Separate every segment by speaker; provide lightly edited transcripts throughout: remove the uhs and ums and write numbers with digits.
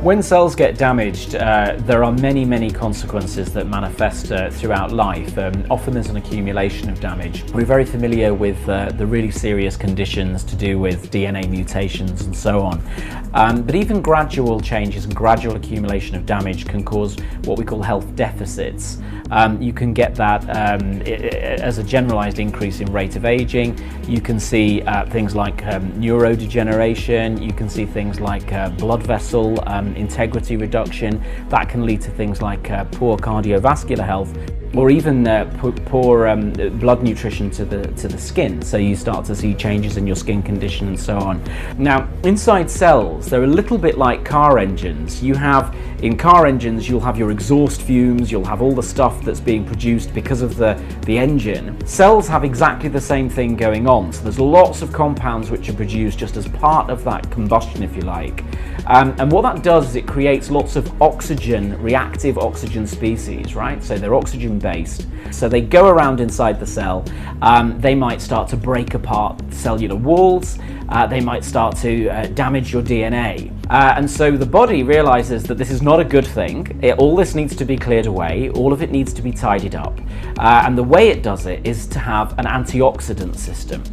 Speaker 1: When cells get damaged, there are many consequences that manifest throughout life. Often there's an accumulation of damage. We're very familiar with the really serious conditions to do with DNA mutations and so on. But even gradual changes and gradual accumulation of damage can cause what we call health deficits. You can get that as a generalized increase in rate of aging. You can see things like neurodegeneration. You can see things like blood vessel integrity reduction. That can lead to things like poor cardiovascular health, or even poor blood nutrition to the skin. So you start to see changes in your skin condition and so on. Now, inside cells, they're a little bit like car engines. In car engines, you'll have your exhaust fumes, you'll have all the stuff that's being produced because of the engine. Cells have exactly the same thing going on. So there's lots of compounds which are produced just as part of that combustion, if you like. And what that does is it creates lots of oxygen, reactive oxygen species, right? So they're oxygen based. So they go around inside the cell. They might start to break apart cellular walls. They might start to damage your DNA. And so the body realizes that this is not a good thing. All this needs to be cleared away. All of it needs to be tidied up. And the way it does it is to have an antioxidant system.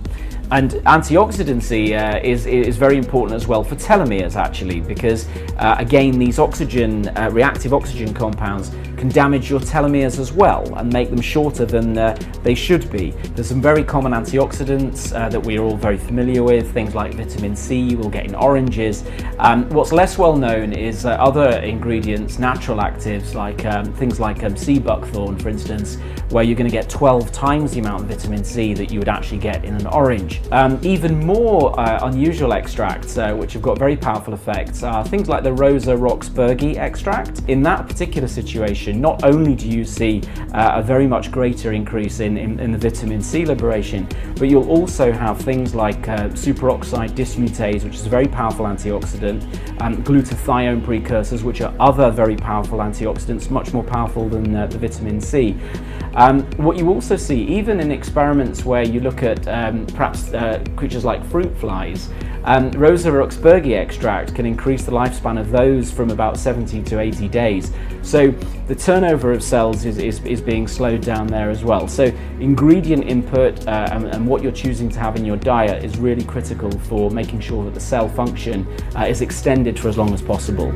Speaker 1: And antioxidancy is very important as well for telomeres, actually, because again, these reactive oxygen compounds can damage your telomeres as well and make them shorter than they should be. There's some very common antioxidants that we are all very familiar with, things like vitamin C you will get in oranges. What's less well known is other ingredients, natural actives, like things like sea buckthorn, for instance, where you're going to get 12 times the amount of vitamin C that you would actually get in an orange. Even more unusual extracts, which have got very powerful effects, are things like the Roxburghii extract. In that particular situation, not only do you see a very much greater increase in the vitamin C liberation, but you'll also have things like superoxide dismutase, which is a very powerful antioxidant, glutathione precursors, which are other very powerful antioxidants, much more powerful than the vitamin C. What you also see, even in experiments where you look at perhaps creatures like fruit flies, Roxburghii extract can increase the lifespan of those from about 70 to 80 days. So the turnover of cells is being slowed down there as well. So ingredient input and what you're choosing to have in your diet is really critical for making sure that the cell function is extended for as long as possible.